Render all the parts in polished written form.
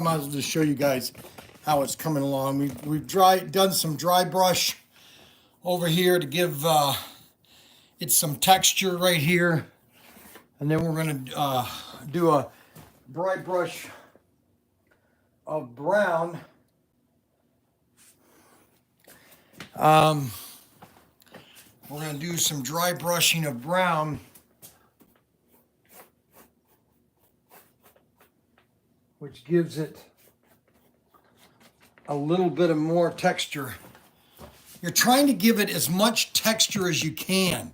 might as well just show you guys how it's coming along. We've done some dry brush over here to give it some texture right here, and then we're going to do a dry brush of brown. We're going to do some dry brushing of brown. Which gives it a little bit of more texture. You're trying to give it as much texture as you can,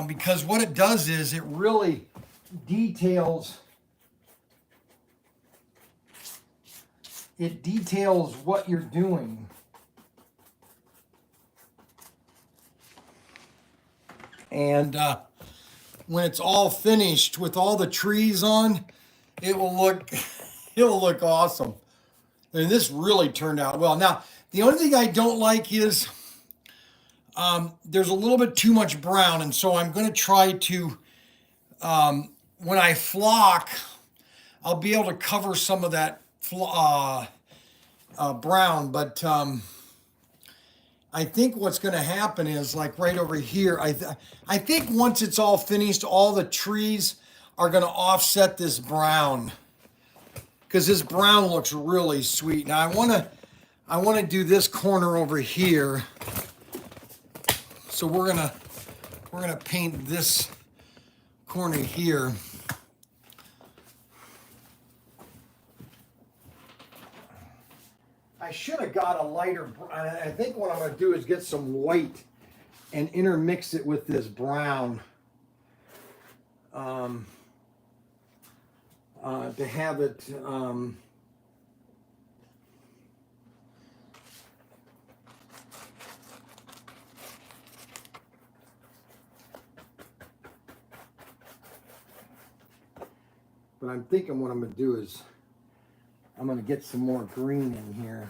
because what it does is it really details what you're doing. And when it's all finished with all the trees on, it will look awesome. And this really turned out well. Now, the only thing I don't like is there's a little bit too much brown, and so I'm going to try to, when I flock, I'll be able to cover some of that brown, but I think what's going to happen is, like right over here, I think once it's all finished, all the trees are going to offset this brown, because this brown looks really sweet. Now I want to do this corner over here. So we're gonna paint this corner here. I should have got a lighter. I think what I'm gonna do is get some white and intermix it with this brown. To have it but I'm thinking what I'm going to do is I'm going to get some more green in here.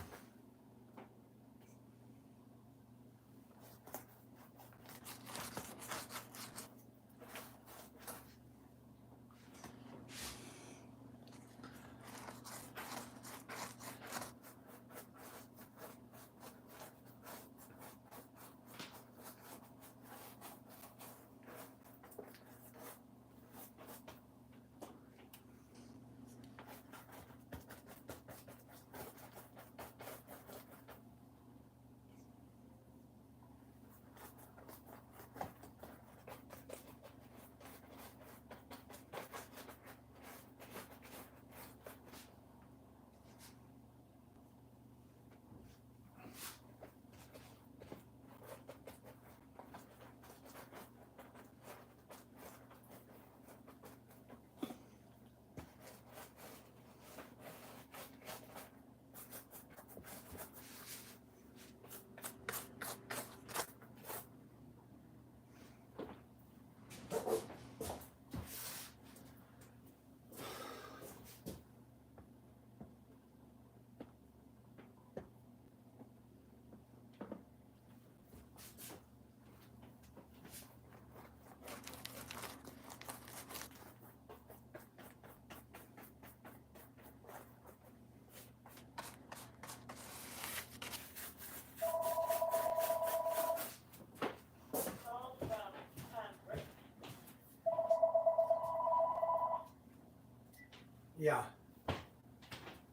Yeah.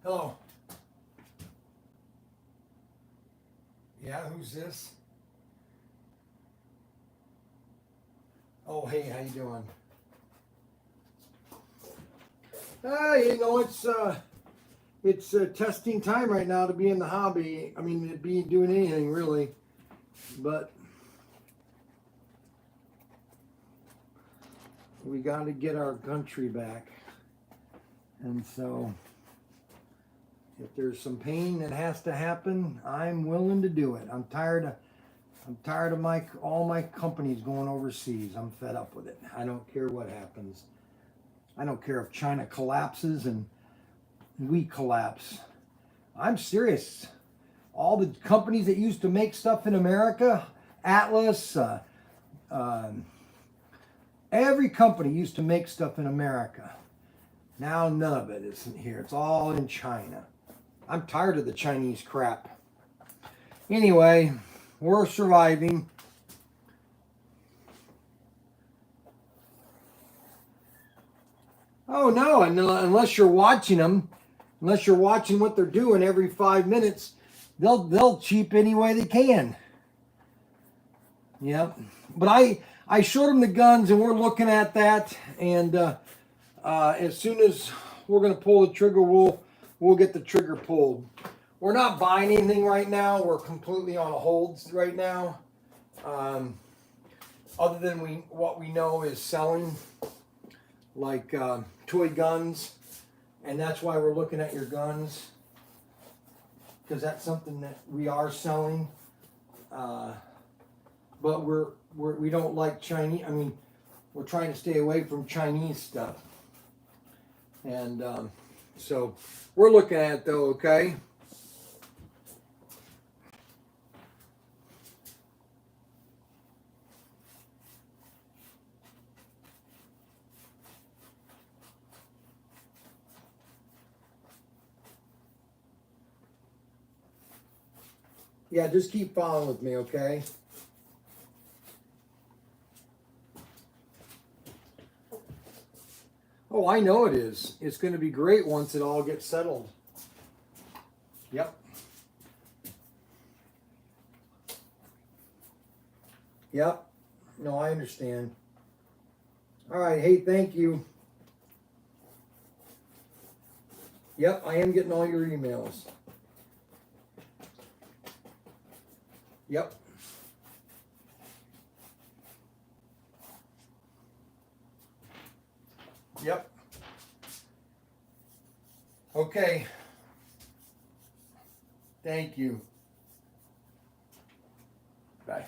Hello. Yeah, who's this? Oh, hey, how you doing? You know, it's testing time right now to be in the hobby. I mean, to be doing anything really, but we got to get our country back. And so, if there's some pain that has to happen, I'm willing to do it. I'm tired of all my companies going overseas. I'm fed up with it. I don't care what happens. I don't care if China collapses and we collapse. I'm serious. All the companies that used to make stuff in America, Atlas, every company used to make stuff in America. Now none of it isn't here. It's all in China. I'm tired of the Chinese crap. Anyway, we're surviving. Oh no, unless you're watching them, unless you're watching what they're doing every 5 minutes, they'll cheap any way they can. Yep. But I showed them the guns, and we're looking at that, and as soon as we're gonna pull the trigger, we'll get the trigger pulled. We're not buying anything right now. We're completely on a hold right now. Other than what we know is selling, like toy guns, and that's why we're looking at your guns, because that's something that we are selling. But we don't like Chinese. I mean, we're trying to stay away from Chinese stuff, and so we're looking at it though. Okay. Yeah, just keep following with me, okay? Oh, I know it is. It's going to be great once it all gets settled. Yep. Yep. No, I understand. All right. Hey, thank you. Yep, I am getting all your emails. Yep. Yep. Okay. Thank you. Bye.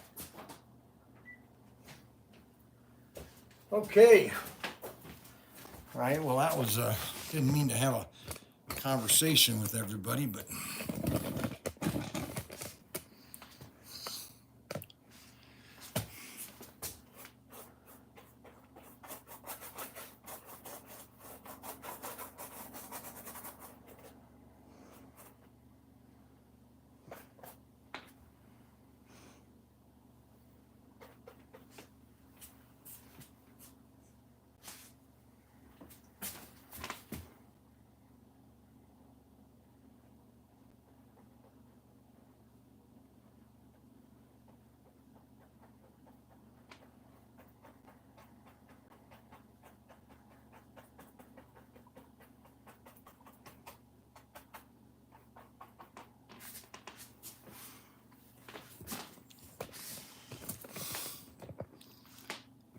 Okay. All right. Well, that was didn't mean to have a conversation with everybody, but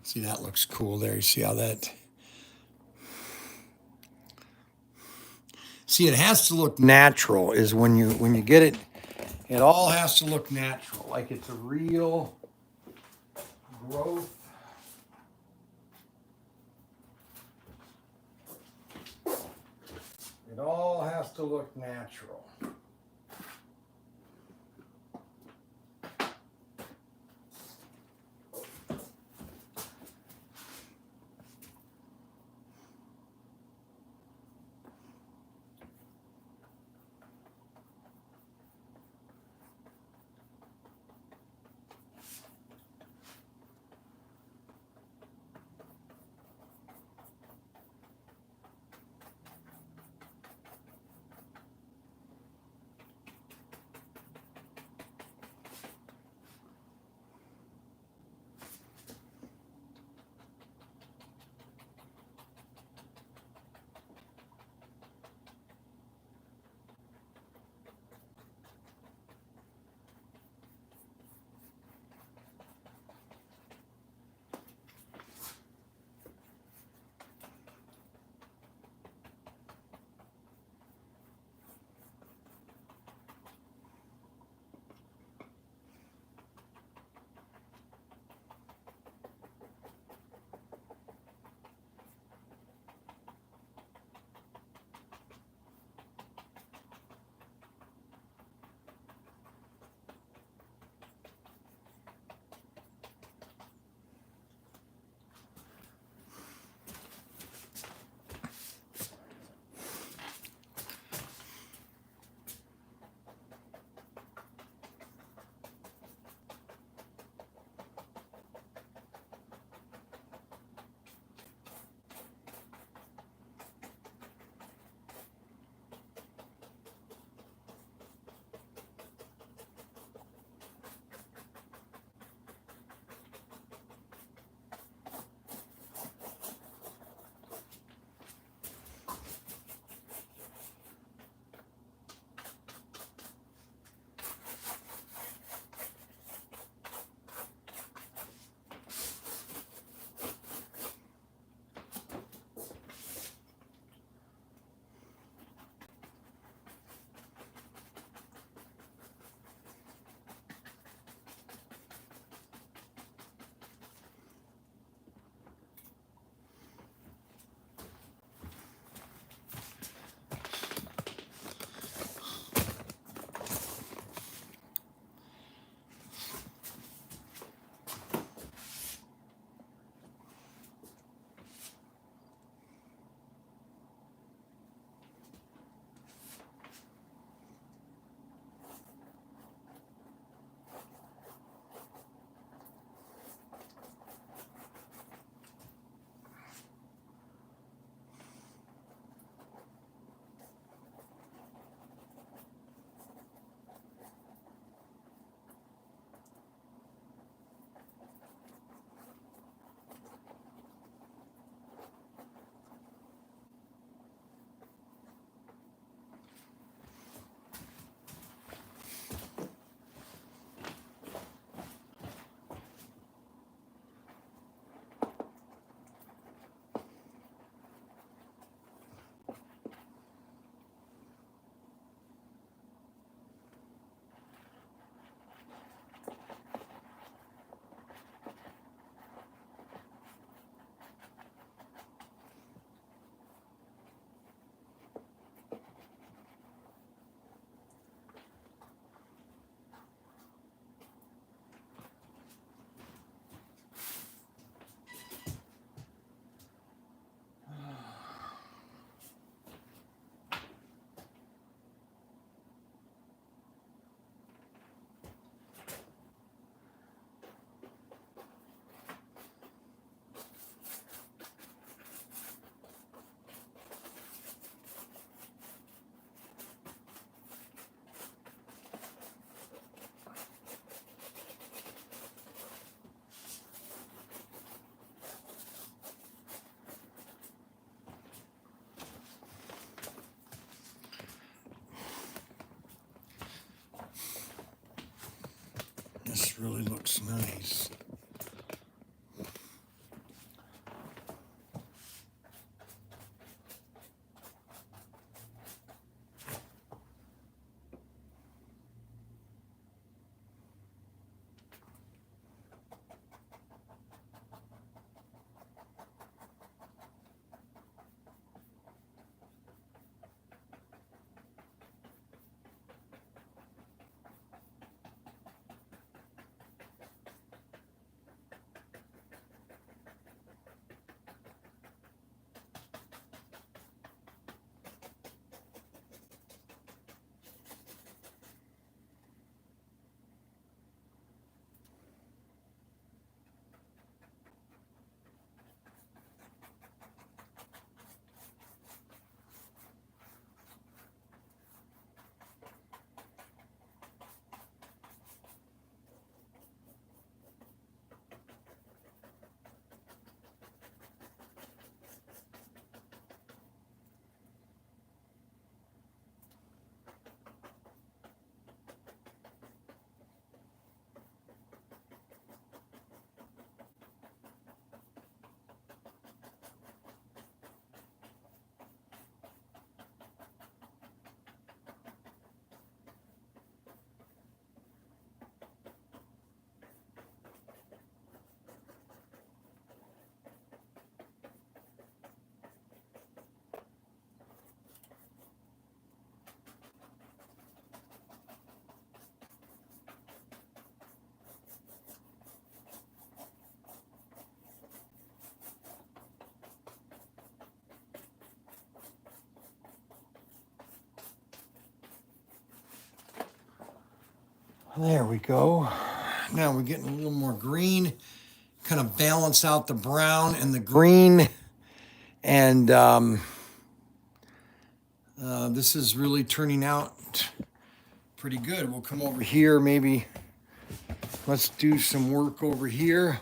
see, that looks cool there. You see how that... See, it has to look natural. Is when you get it, it all has to look natural, like it's a real growth. It all has to look natural. This really looks nice. There we go. Now we're getting a little more green, kind of balance out the brown and the green. And this is really turning out pretty good. We'll come over here, maybe let's do some work over here.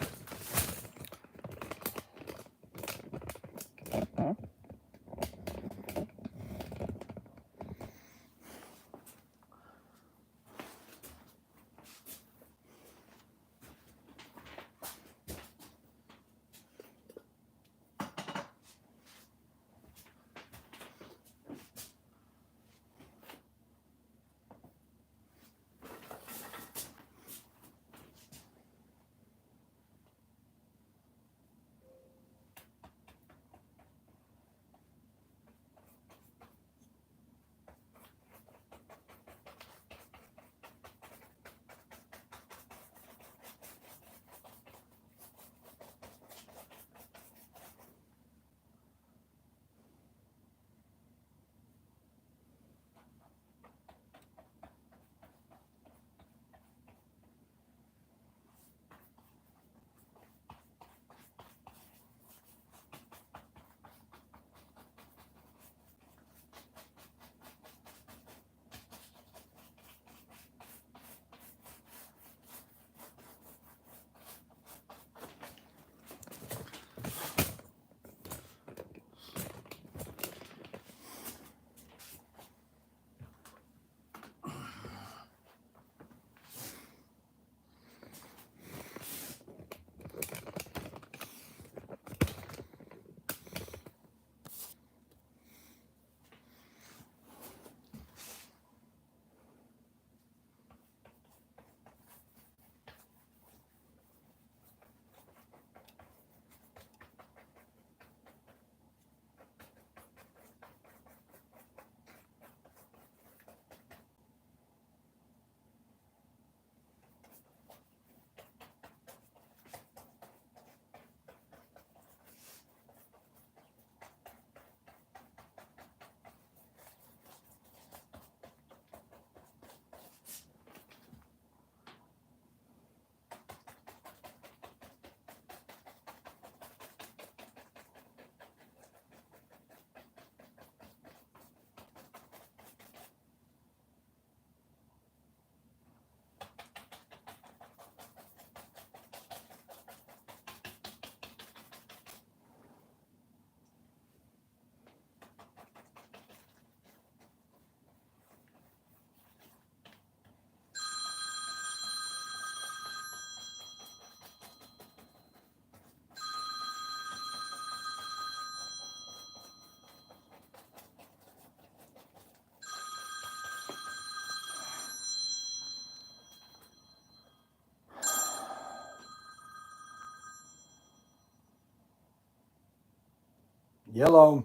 Yellow.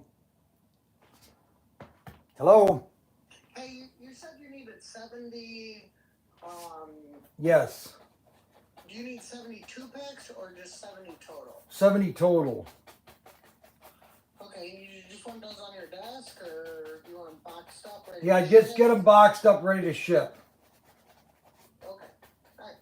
Hello? Hey, you said you needed 70, Yes. do you need 72 packs or just 70 total? 70 total. Okay, you just want those on your desk or do you want them boxed up? Ready Yeah, to just ship? get them boxed up, ready to ship. Okay, alright.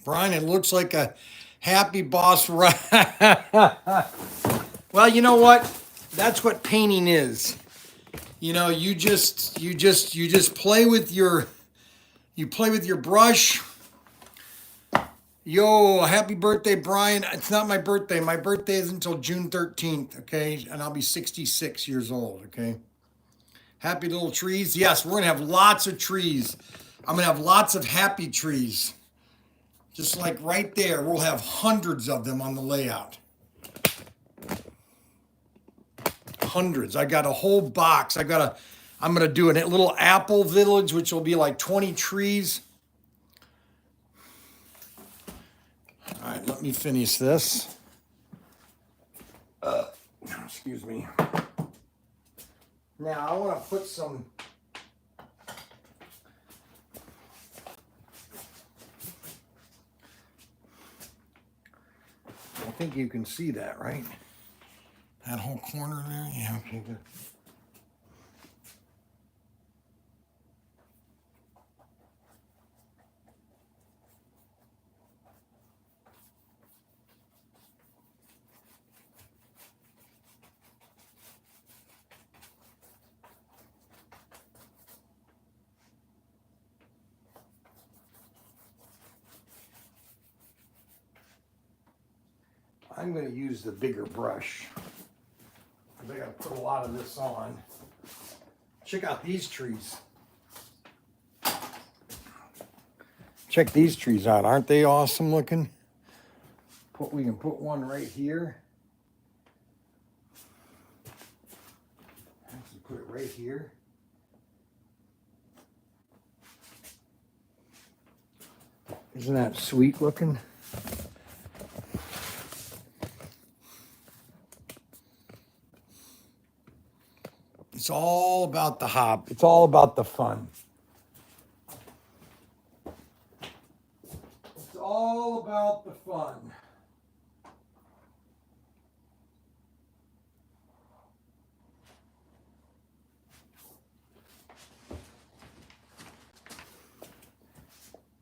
Brian, it looks like a happy boss ride. Well, you know what? That's what painting is. You know, you just play with your brush. Yo, happy birthday, Brian. It's not my birthday. My birthday is until June 13th, okay? And I'll be 66 years old, okay? Happy little trees. Yes, we're going to have lots of trees. I'm going to have lots of happy trees. Just like right there, we'll have hundreds of them on the layout. Hundreds. I got a whole box. I'm going to do a little apple village, which will be like 20 trees. All right, let me finish this. Excuse me. Now, I want to put some... I think you can see that, right? That whole corner there? Yeah, okay, good. I'm going to use the bigger brush because I got to put a lot of this on. Check out these trees. Check these trees out. Aren't they awesome looking? We can put one right here. Actually, put it right here. Isn't that sweet looking? It's all about the hop. It's all about the fun. It's all about the fun.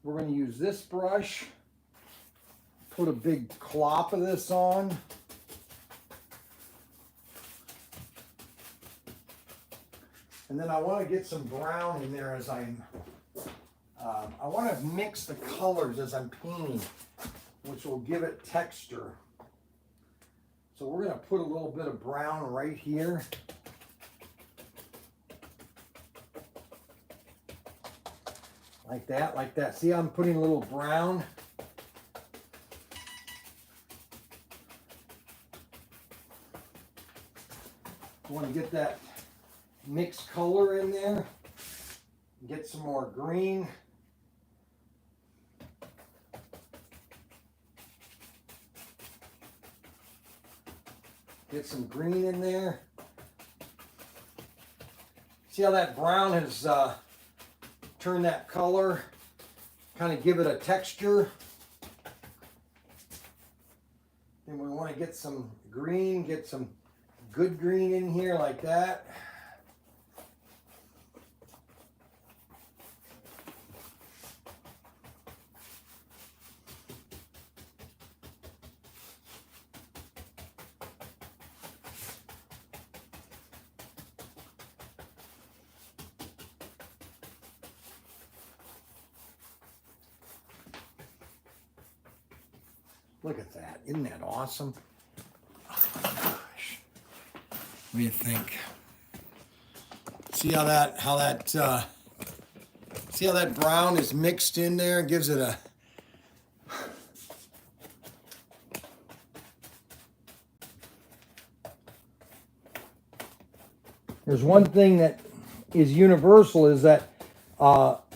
We're going to use this brush, put a big clop of this on. And then I want to get some brown in there as I want to mix the colors as I'm painting, which will give it texture. So we're going to put a little bit of brown right here. Like that, like that. See how I'm putting a little brown? I want to get that mixed color in there. Get some more green. Get some green in there. See how that brown has turned that color? Kind of give it a texture. Then we want to get some green, get some good green in here like that. Look at that. Isn't that awesome? Oh, gosh. What do you think? See how that brown is mixed in there? It gives it a There's one thing that is universal is that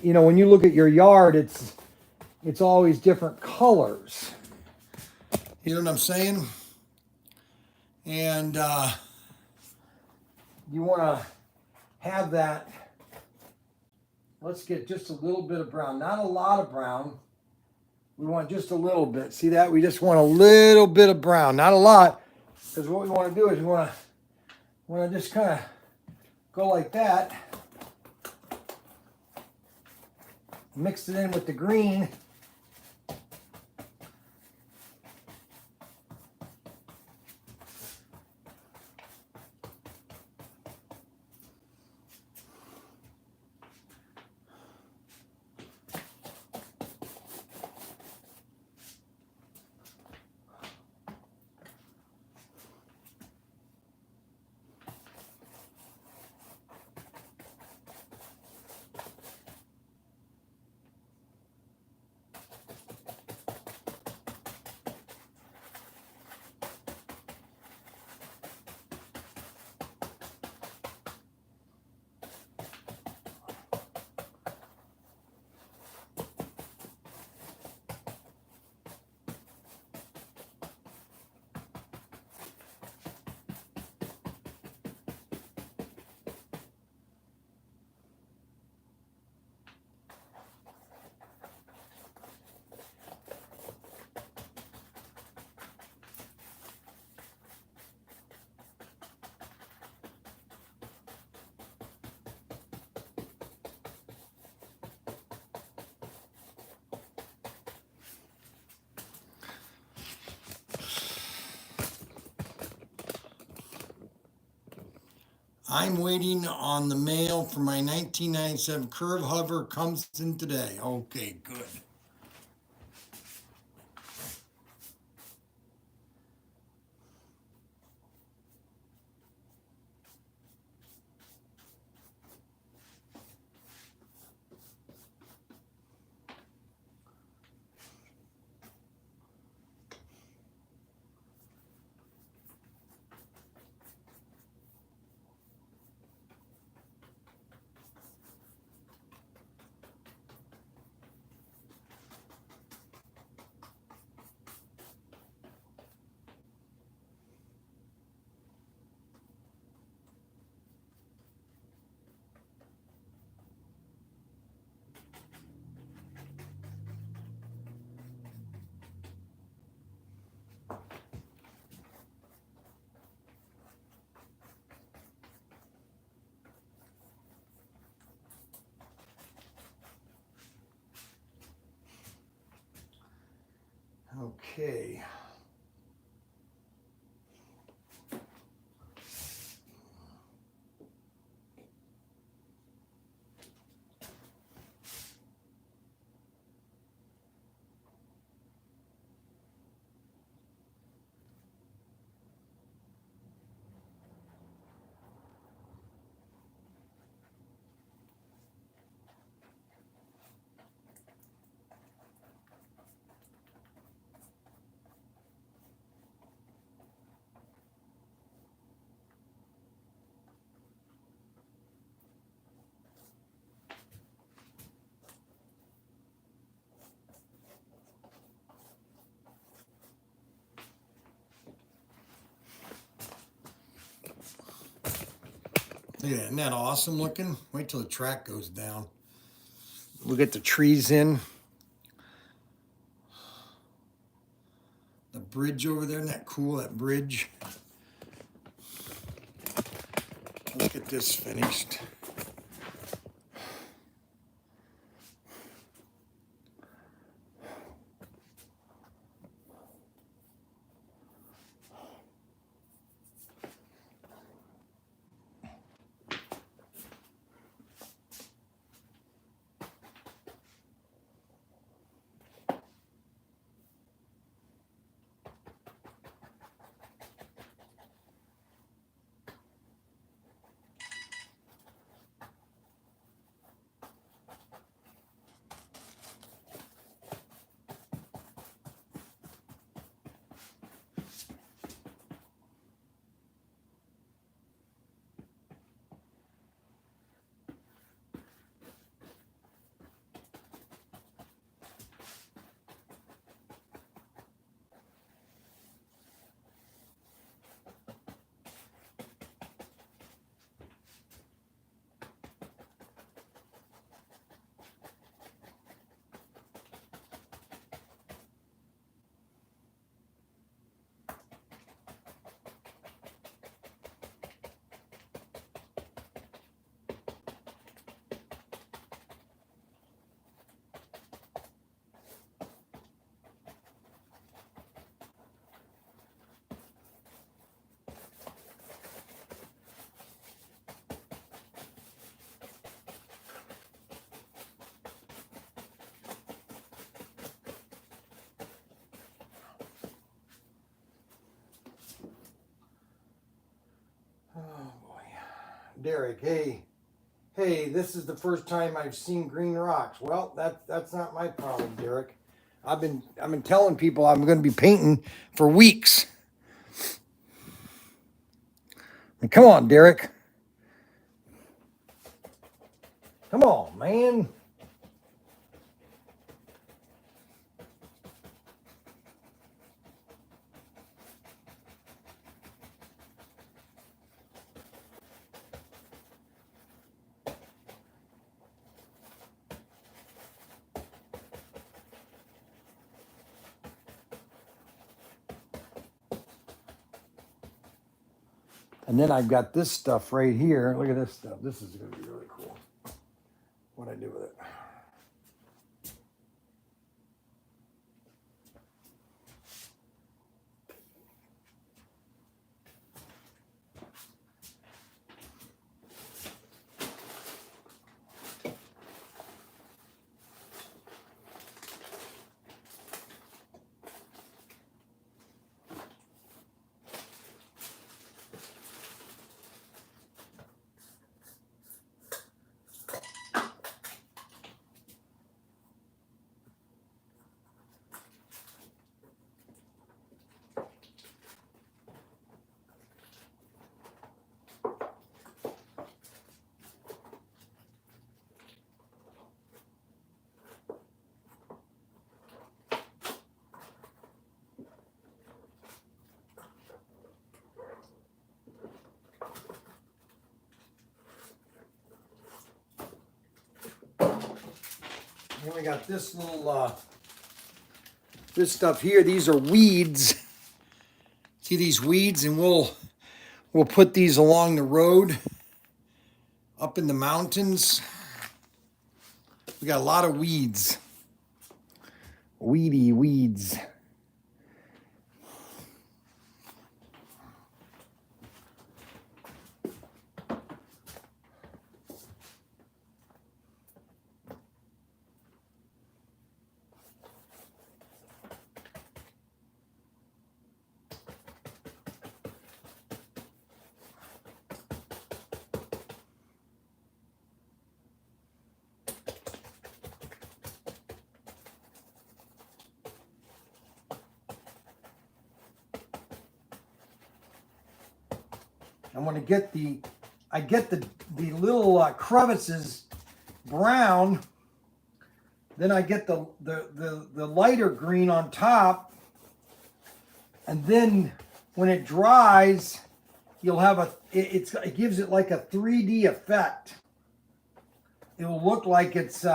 you know, when you look at your yard, it's always different colors. You know what I'm saying? And you want to have that. Let's get just a little bit of brown, not a lot of brown. We want just a little bit. See that? We just want a little bit of brown, not a lot, because what we want to do is we want to just kind of go like that. Mix it in with the green. I'm waiting on the mail for my 1997 Curve Hover. Comes in today. Okay, good. Okay. Yeah, isn't that awesome looking? Wait till the track goes down. We'll get the trees in. The bridge over there, isn't that cool, that bridge? Let's get this finished. Derek, hey, this is the first time I've seen green rocks. Well, that's not my problem, Derek. I've been telling people I'm going to be painting for weeks. And come on, Derek. Come on, man. And then I've got this stuff right here. Look at this stuff. This is going to be really cool. What I do with it. Then we got this little, this stuff here. These are weeds. See these weeds? And we'll put these along the road up in the mountains. We got a lot of weeds. Weedy weeds. I'm going to get the little crevices brown. Then I get the lighter green on top. And then when it dries, you'll have it gives it like a 3D effect. It will look like it's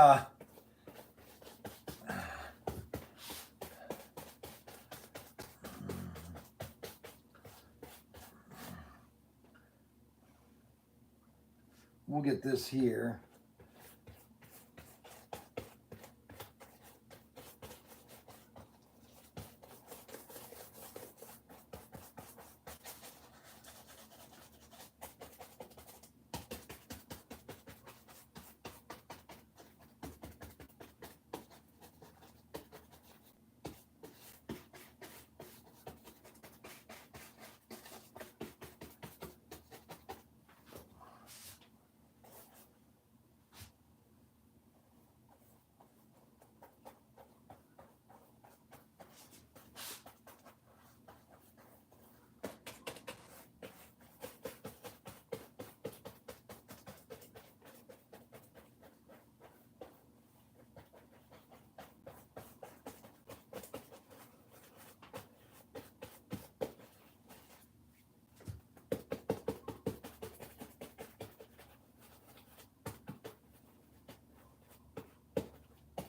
we'll get this here.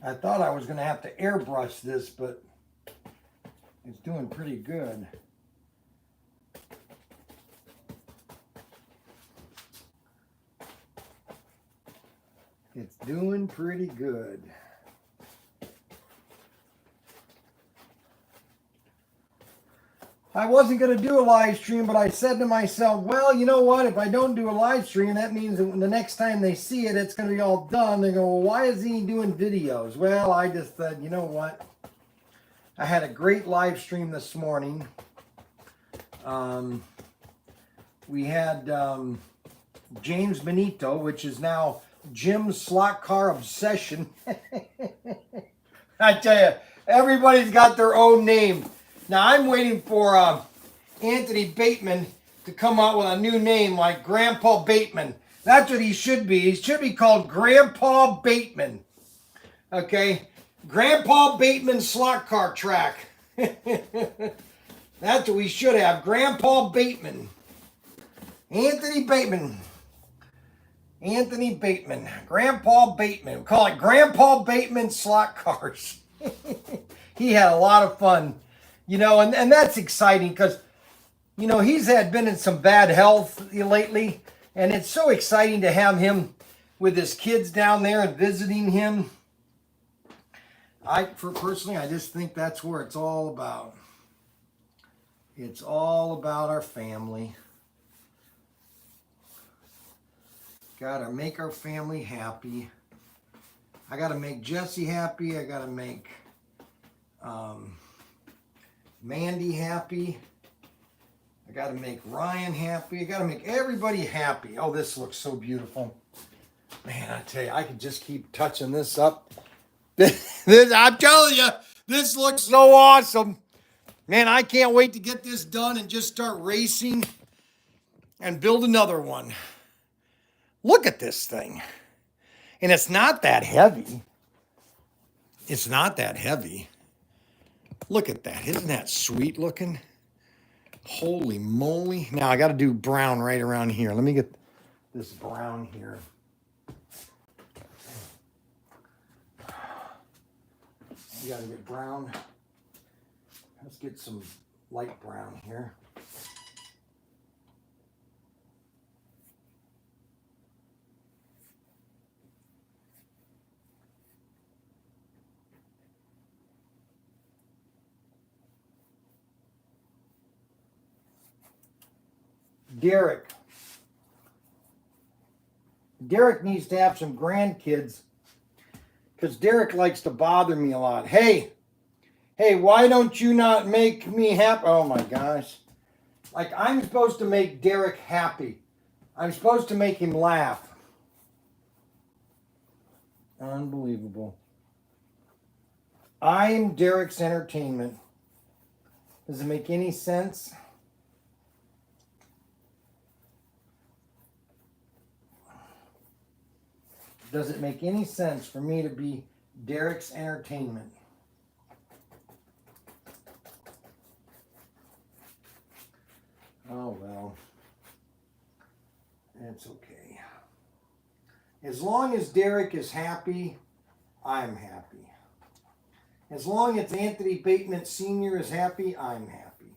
I thought I was going to have to airbrush this, but it's doing pretty good. It's doing pretty good. I wasn't going to do a live stream, but I said to myself, well, you know what? If I don't do a live stream, that means that the next time they see it, it's going to be all done. They go, well, why is he doing videos? Well, I just said, you know what? I had a great live stream this morning. We had James Benito, which is now Jim's Slot Car Obsession. I tell you, everybody's got their own name. Now I'm waiting for Anthony Bateman to come out with a new name like Grandpa Bateman. That's what he should be. He should be called Grandpa Bateman. Okay? Grandpa Bateman Slot Car Track. That's what we should have. Grandpa Bateman. Anthony Bateman. Anthony Bateman. Grandpa Bateman. We call it Grandpa Bateman Slot Cars. He had a lot of fun. You know, and that's exciting because, you know, he's been in some bad health lately. And it's so exciting to have him with his kids down there and visiting him. Personally, I just think that's where it's all about. It's all about our family. Gotta make our family happy. I gotta make Jesse happy. I gotta make Mandy happy. I gotta make Ryan happy. I gotta make everybody happy. Oh, this looks so beautiful. Man, I tell you, I could just keep touching this up. I'm telling you, this looks so awesome. Man, I can't wait to get this done and just start racing and build another one. Look at this thing. And it's not that heavy. It's not that heavy. Look at that. Isn't that sweet looking? Holy moly. Now I got to do brown right around here. Let me get this brown here. You got to get brown. Let's get some light brown here. Derek needs to have some grandkids because Derek likes to bother me a lot. Hey, why don't you not make me happy? Oh my gosh. Like I'm supposed to make Derek happy. I'm supposed to make him laugh. Unbelievable. I'm Derek's entertainment. Does it make any sense? Does it make any sense for me to be Derek's entertainment? Oh, well. It's okay. As long as Derek is happy, I'm happy. As long as Anthony Bateman Sr. is happy, I'm happy.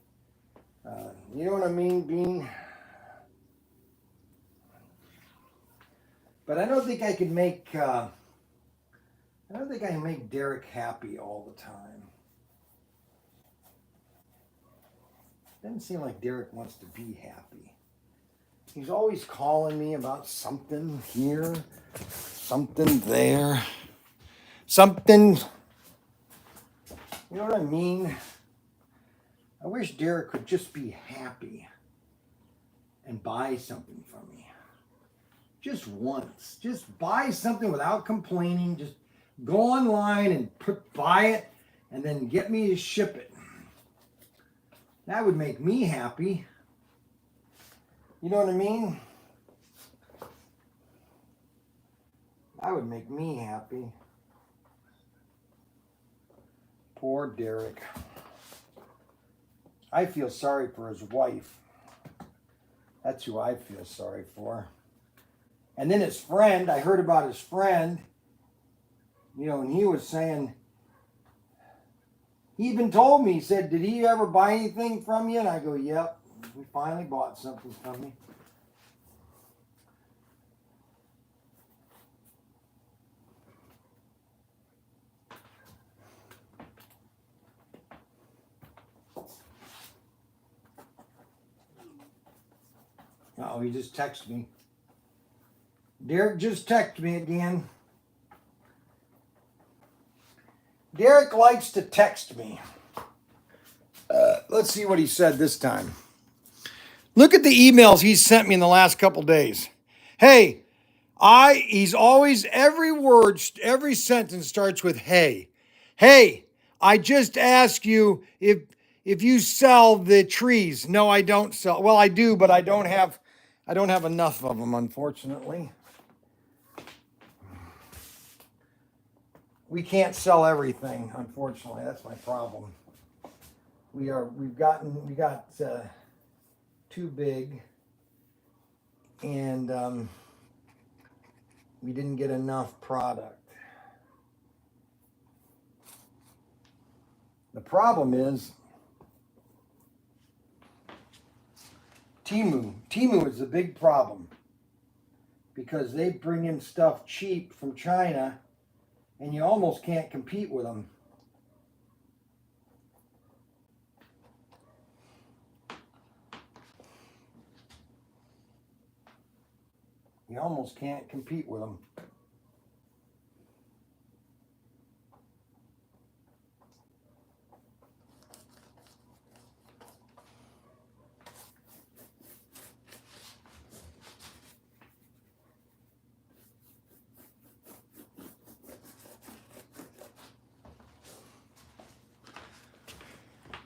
You know what I mean, Bean? But I don't think I can make Derek happy all the time. Doesn't seem like Derek wants to be happy. He's always calling me about something here, something there, something. You know what I mean? I wish Derek could just be happy and buy something from me. Just once. Just buy something without complaining. Just go online and buy it and then get me to ship it. That would make me happy. You know what I mean? That would make me happy. Poor Derek. I feel sorry for his wife. That's who I feel sorry for. And then his friend, I heard about his friend, you know, and he was saying, he even told me, he said, did he ever buy anything from you? And I go, yep, he finally bought something from me. Oh, he just texted me. Derek just texted me again. Derek likes to text me. Let's see what he said this time. Look at the emails he's sent me in the last couple days. Hey, he's always, every word, every sentence starts with hey. Hey, I just asked you if you sell the trees. No, I don't sell. Well, I do, but I don't have enough of them, unfortunately. We can't sell everything, unfortunately. That's my problem. We got too big, and we didn't get enough product. The problem is Temu. Temu is a big problem because they bring in stuff cheap from China, and you almost can't compete with them. You almost can't compete with them.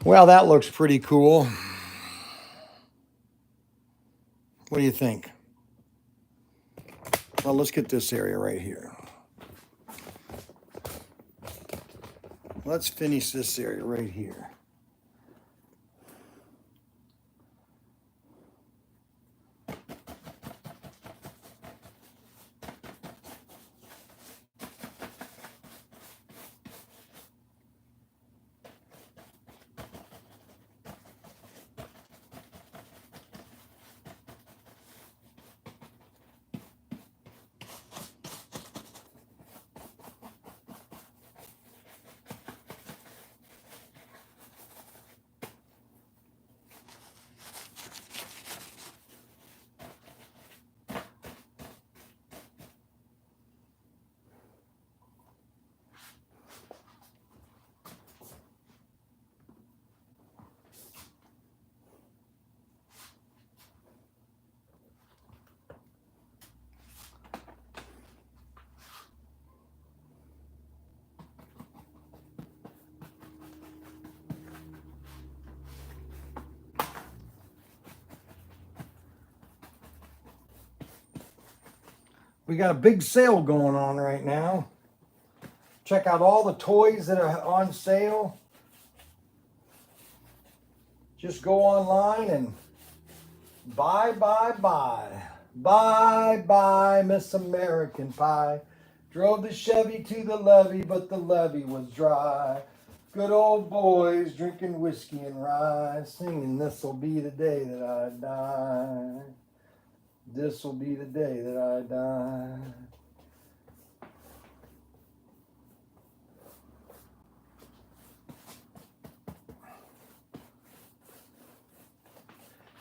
Well, that looks pretty cool. What do you think? Well, let's get this area right here. Let's finish this area right here. We got a big sale going on right now. Check out all the toys that are on sale. Just go online and buy. Bye, Miss American Pie. Drove the Chevy to the levee, but the levee was dry. Good old boys drinking whiskey and rye, singing, this'll be the day that I die. This'll be the day that I die.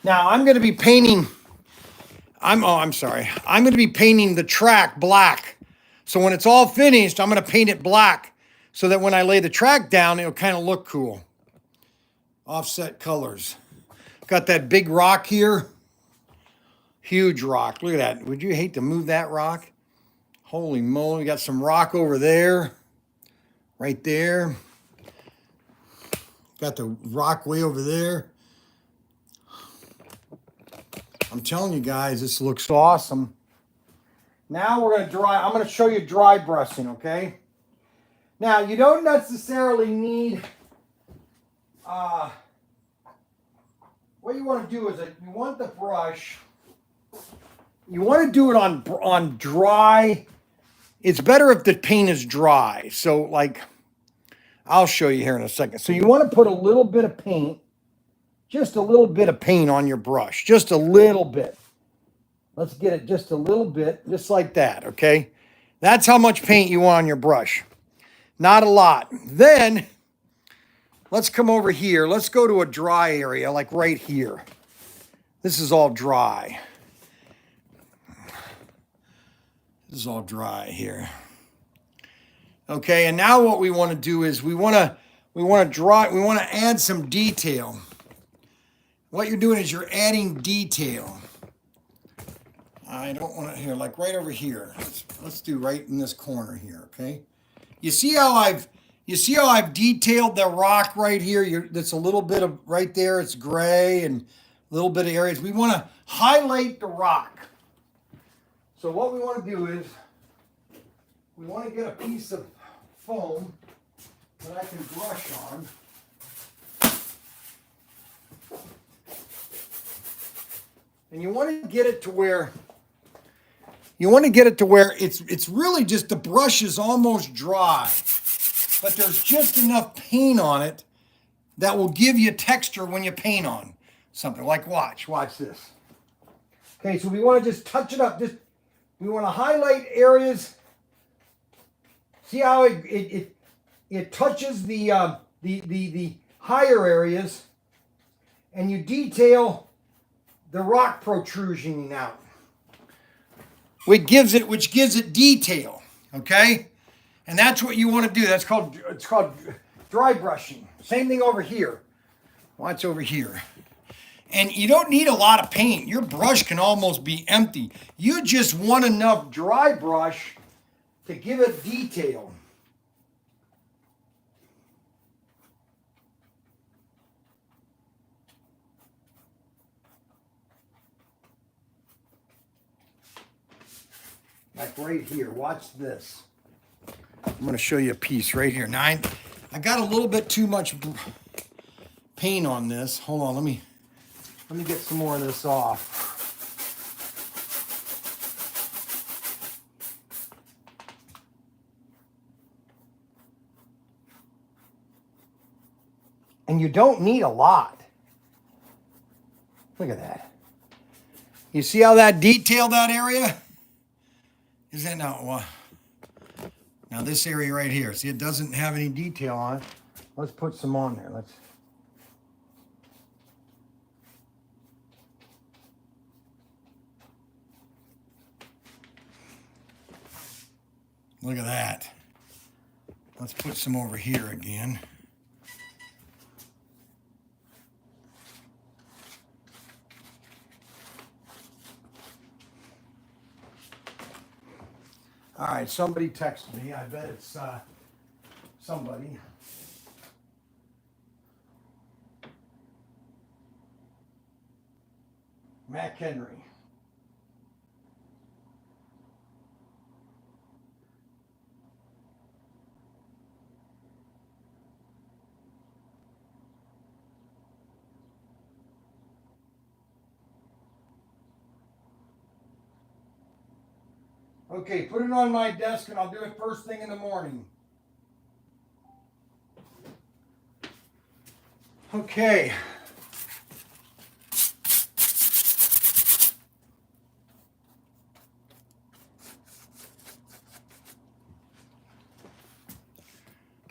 Now I'm going to be painting, I'm sorry. I'm going to be painting the track black. So when it's all finished, I'm going to paint it black so that when I lay the track down, it'll kind of look cool. Offset colors. Got that big rock here. Huge rock. Look at that. Would you hate to move that rock? Holy moly. We got some rock over there. Right there. Got the rock way over there. I'm telling you guys, this looks awesome. Now we're going to dry. I'm going to show you dry brushing, okay? Now, you don't necessarily need... what you want to do is you want the brush... You want to do it on dry. It's better if the paint is dry. So, like, I'll show you here in a second. So you want to put a little bit of paint, just a little bit of paint on your brush. Just a little bit. Let's get it just a little bit, just like that, okay? That's how much paint you want on your brush. Not a lot. Then, let's come over here. Let's go to a dry area, like right here. This is all dry. This is all dry here. Okay, and now what we want to do is we want to add some detail. What you're doing is you're adding detail. I don't want to here, like right over here. Let's do right in this corner here, okay? You see how I've detailed the rock right here? That's a little bit of right there. It's gray and a little bit of areas. We want to highlight the rock. So what we want to do is we want to get a piece of foam that I can brush on. And you want to get it to where it's really just the brush is almost dry, but there's just enough paint on it that will give you texture when you paint on something. Like watch this. Okay, so we want to just touch it up. We want to highlight areas. See how it touches the higher areas, and you detail the rock protrusioning out, which gives it detail. Okay, and that's what you want to do. It's called dry brushing. Same thing over here. Watch over here. And you don't need a lot of paint. Your brush can almost be empty. You just want enough dry brush to give it detail. Like right here, watch this. I'm going to show you a piece right here. Now, I got a little bit too much paint on this. Hold on, let me get some more of this off. And you don't need a lot. Look at that. You see how that detailed that area? Is that now? Now this area right here, see it doesn't have any detail on it. Let's put some on there. Look at that. Let's put some over here again. All right, somebody texted me. I bet it's somebody. Mac Henry. Okay, put it on my desk and I'll do it first thing in the morning. Okay.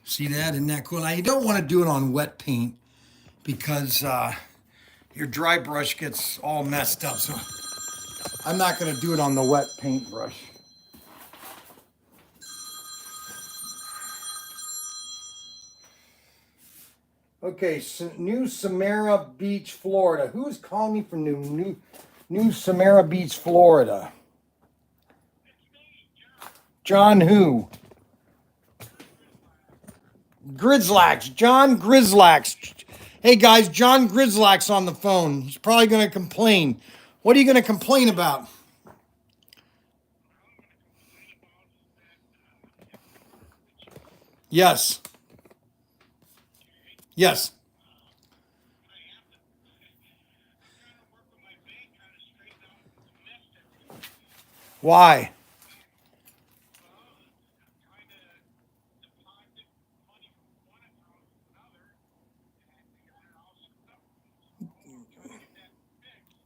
See that? Isn't that cool? Now you don't want to do it on wet paint because your dry brush gets all messed up. So I'm not going to do it on the wet paint brush. Okay, so New Samara Beach, Florida. Who's calling me from New Samara Beach, Florida? John who? Grizzlax. John Grizzlax. Hey guys, John Grizzlax on the phone. He's probably going to complain. What are you going to complain about? Yes. Yes. Why?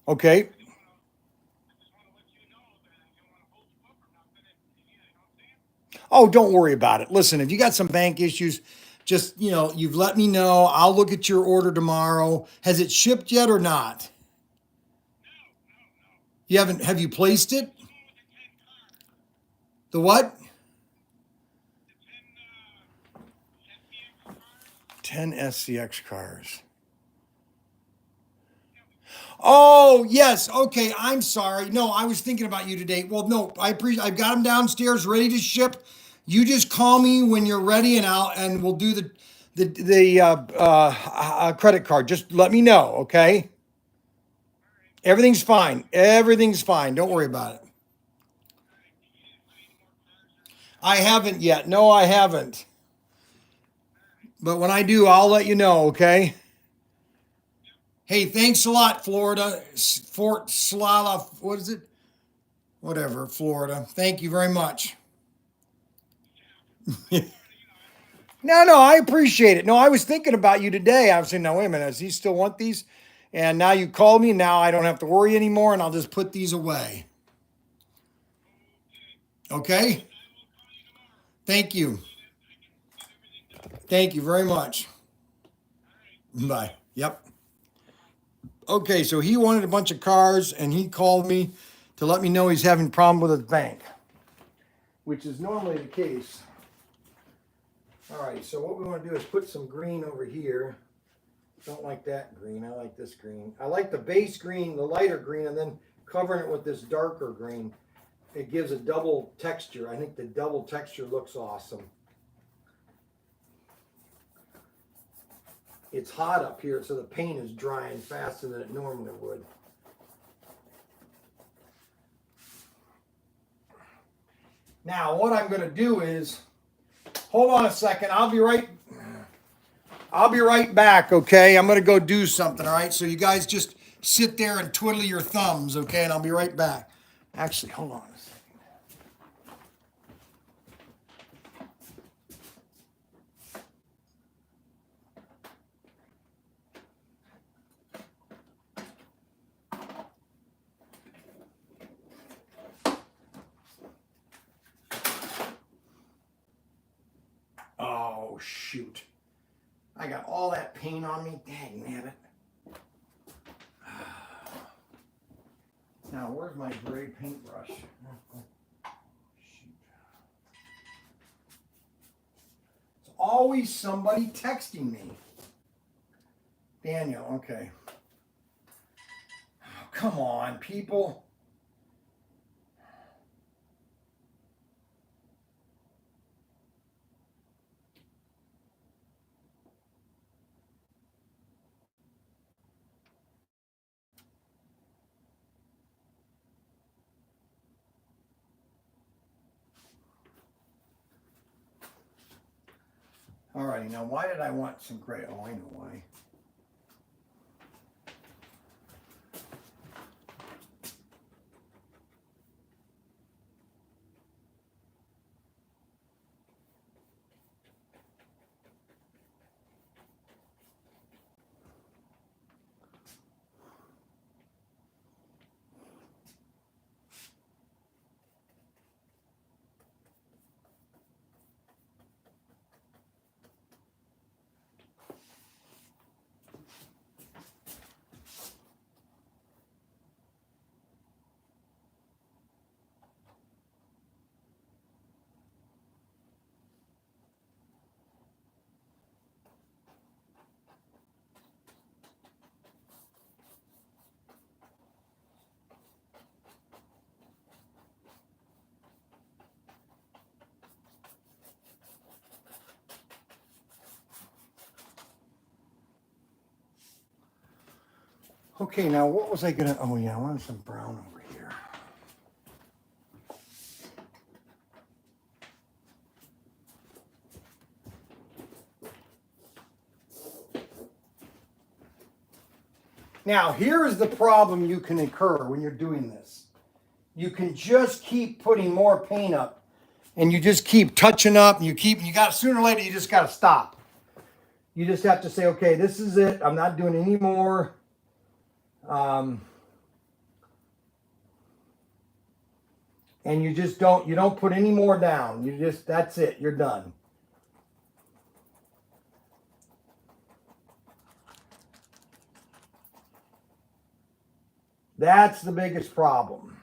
Okay. Oh, don't worry about it. Listen, if you got some bank issues, just, you've let me know. I'll look at your order tomorrow. Has it shipped yet or not? Have you placed it? The what? 10 SCX cars. Oh, yes. Okay. I'm sorry. No, I was thinking about you today. Well, no, I appreciate. I've got them downstairs ready to ship. You just call me when you're ready, and we'll do the credit card. Just let me know, okay? Everything's fine. Everything's fine. Don't worry about it. I haven't yet. No, I haven't. But when I do, I'll let you know, okay? Hey, thanks a lot, Florida. Fort Slala, what is it? Whatever, Florida. Thank you very much. No, no, I appreciate it. No, I was thinking about you today. I was saying, now, wait a minute, does he still want these? And now you called me. Now I don't have to worry anymore, and I'll just put these away. Okay? Thank you. Thank you very much. Bye. Yep. Okay, so he wanted a bunch of cars, and he called me to let me know he's having a problem with his bank, which is normally the case. All right, so what we want to do is put some green over here. Don't like that green. I like this green. I like the base green, the lighter green, and then covering it with this darker green. It gives a double texture. I think the double texture looks awesome. It's hot up here, so the paint is drying faster than it normally would. Now, what I'm going to do is, hold on a second. I'll be right back, okay? I'm going to go do something, all right? So you guys just sit there and twiddle your thumbs, okay? And I'll be right back. Actually, hold on a second. Oh, shoot. I got all that paint on me. Dang, nabbit. Now, where's my gray paintbrush? Shoot. It's always somebody texting me. Daniel, okay. Oh, come on, people. Alrighty, now why did I want some gray? Oh, I know why. Okay, now what was I gonna, oh yeah, I wanted some brown over here. Now, here is the problem you can incur when you're doing this. You can just keep putting more paint up, and you just keep touching up, and you got, sooner or later, you just gotta stop. You just have to say, okay, this is it. I'm not doing any more. And you just you don't put any more down. You just, that's it. You're done. That's the biggest problem.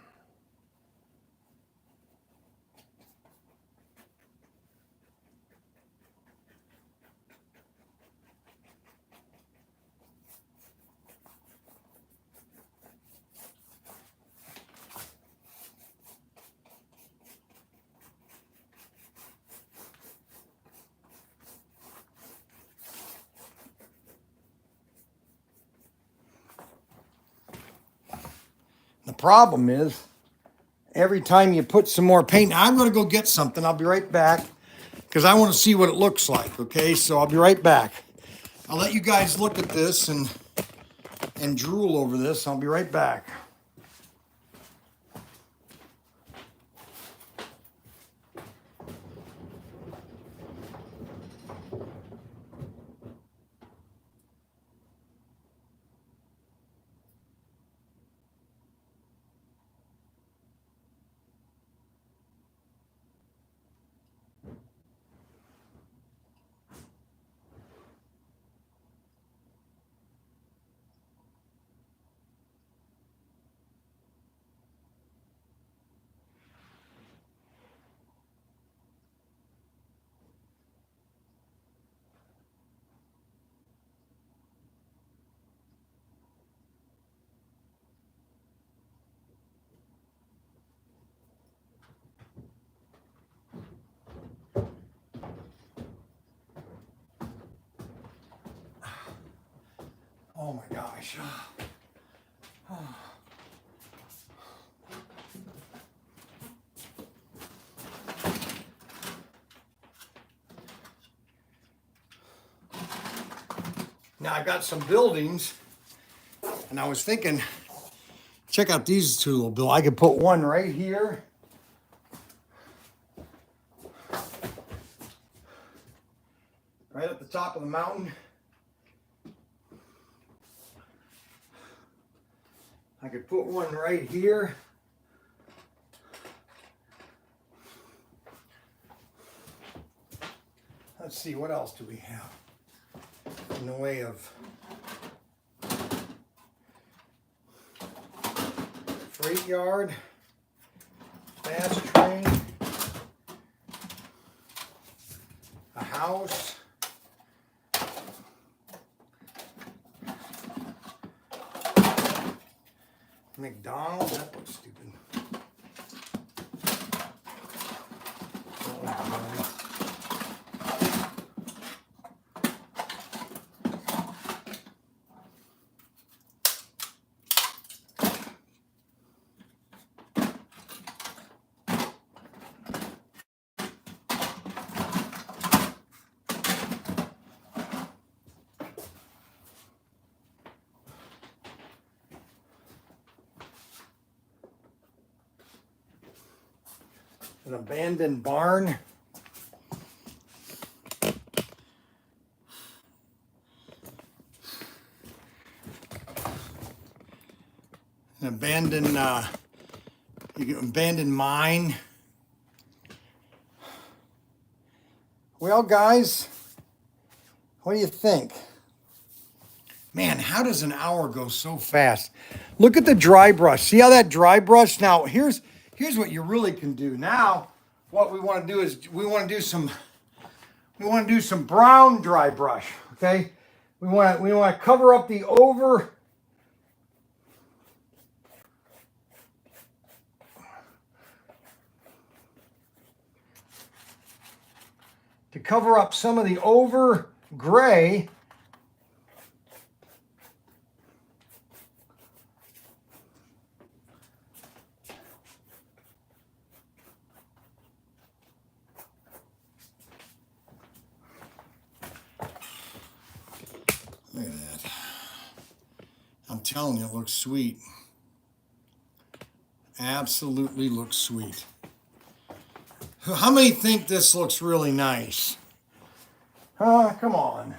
The problem is, every time you put some more paint, now I'm going to go get something. I'll be right back because I want to see what it looks like. Okay, so I'll be right back. I'll let you guys look at this and drool over this. I'll be right back. Oh my gosh. Now I got some buildings, and I was thinking, check out these two little buildings. I could put one right here. Right at the top of the mountain. I could put one right here. Let's see, what else do we have in the way of freight yard, fast train, a house, McDonald's. That looks stupid. An abandoned barn. An abandoned mine. Well, guys, what do you think? Man, how does an hour go so fast? Look at the dry brush. See how that dry brush? Now, here's what you really can do. Now, what we want to do is we want to do some brown dry brush. Okay, we want to cover up the over. To cover up some of the over gray. Look at that. I'm telling you, it looks sweet. Absolutely looks sweet. How many think this looks really nice? Come on.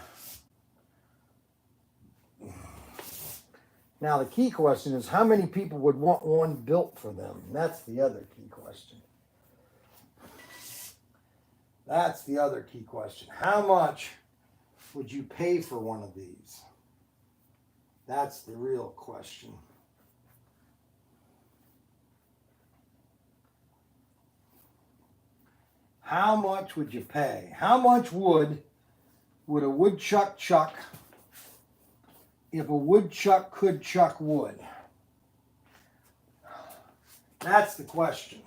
Now the key question is, how many people would want one built for them? That's the other key question. That's the other key question. How much would you pay for one of these? That's the real question. How much would you pay? How much would a woodchuck chuck if a woodchuck could chuck wood? That's the question.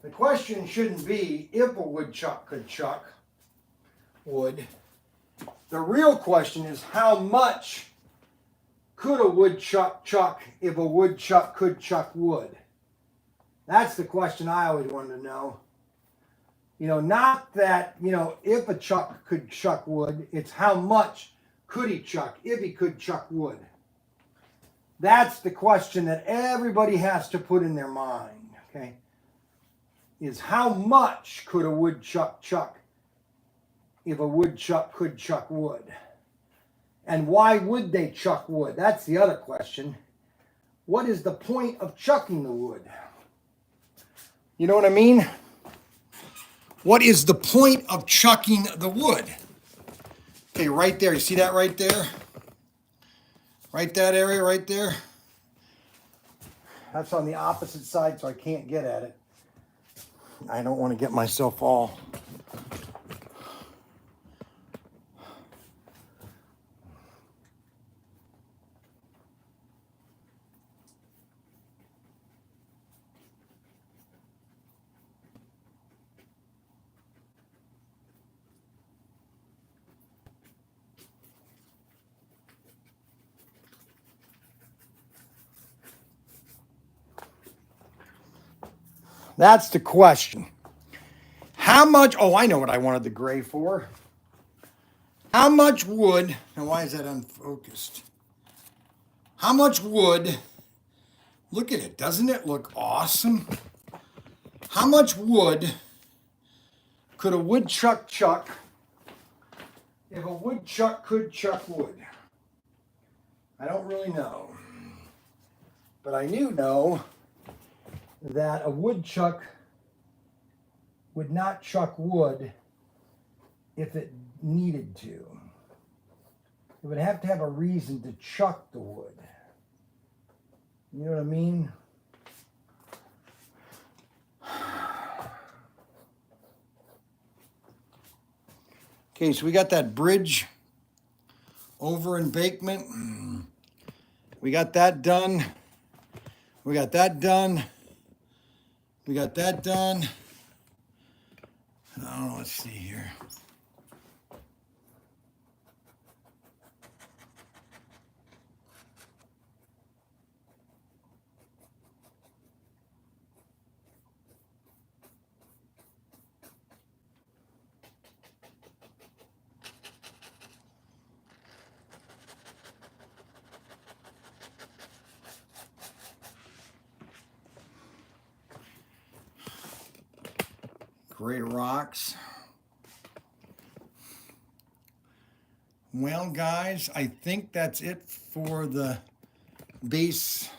The question shouldn't be if a woodchuck could chuck wood. The real question is, how much could a woodchuck chuck if a woodchuck could chuck wood? That's the question I always wanted to know. You know, not that, you know, if a chuck could chuck wood, it's how much could he chuck if he could chuck wood. That's the question that everybody has to put in their mind, okay? Is how much could a woodchuck chuck if a woodchuck could chuck wood? And why would they chuck wood? That's the other question. What is the point of chucking the wood? You know what I mean? What is the point of chucking the wood? Okay, right there. You see that right there? Right that area right there? That's on the opposite side, so I can't get at it. I don't want to get myself all... That's the question. How much, oh, I know what I wanted the gray for. How much wood, now why is that unfocused? How much wood, look at it, doesn't it look awesome? How much wood could a woodchuck chuck if a woodchuck could chuck wood? I don't really know. But I do know that a woodchuck would not chuck wood if it needed to. It would have to have a reason to chuck the wood. You know what I mean? Okay, so we got that bridge over embankment. We got that done. We got that done. We got that done. Oh, let's see here. Gray rocks. Well, guys, I think that's it for the base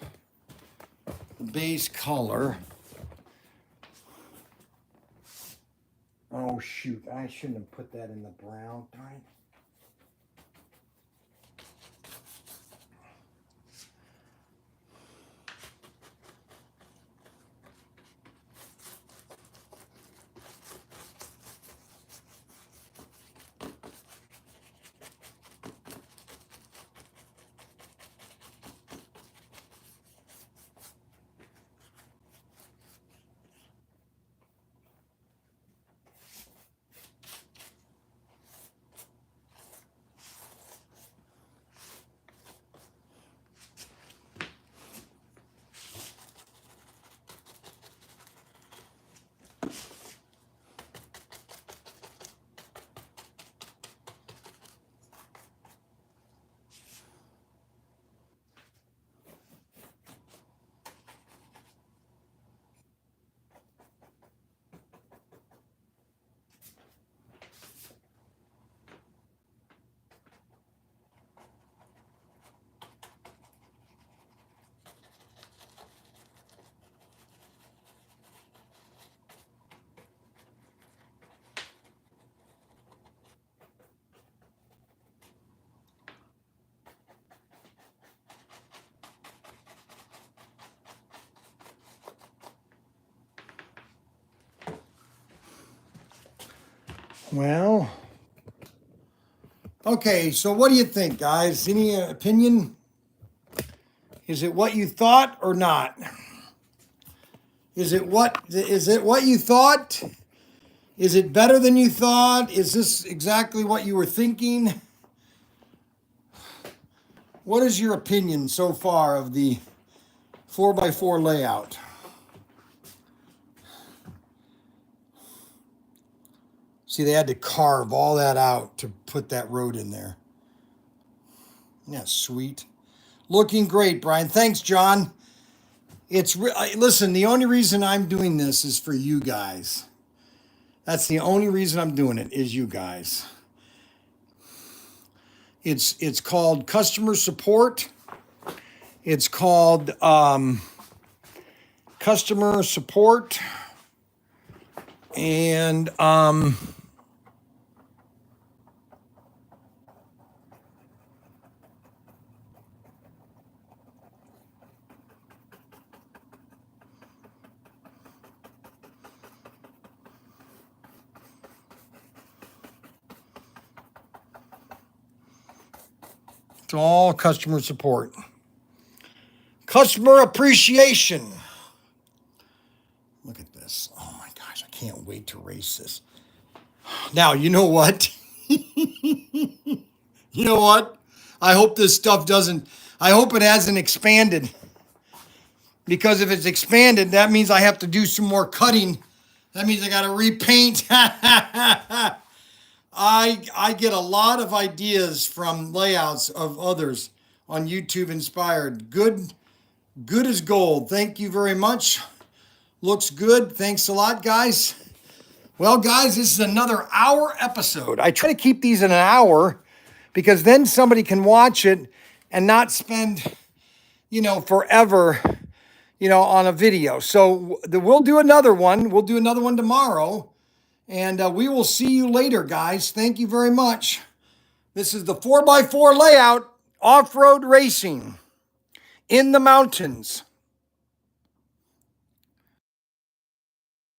color. Oh, shoot. I shouldn't have put that in the brown. Darn it. Well, okay, so what do you think, guys? Any opinion? Is it what you thought or not? Is it what you thought? Is it better than you thought? Is this exactly what you were thinking? What is your opinion so far of the 4x4 layout? See, they had to carve all that out to put that road in there. Isn't that sweet? Looking great, Brian. Thanks, John. Listen, the only reason I'm doing this is for you guys. That's the only reason I'm doing it, is you guys. It's called customer support. It's called customer support. And it's all customer support. Customer appreciation. Look at this. Oh my gosh, I can't wait to race this. Now, you know what? You know what? I hope this stuff I hope it hasn't expanded. Because if it's expanded, that means I have to do some more cutting. That means I got to repaint. I get a lot of ideas from layouts of others on YouTube Inspired. Good as gold. Thank you very much. Looks good. Thanks a lot, guys. Well, guys, this is another hour episode. I try to keep these in an hour because then somebody can watch it and not spend, forever, on a video. So we'll do another one. We'll do another one tomorrow. And we will see you later, guys. Thank you very much. This is the 4x4 layout, off-road racing in the mountains.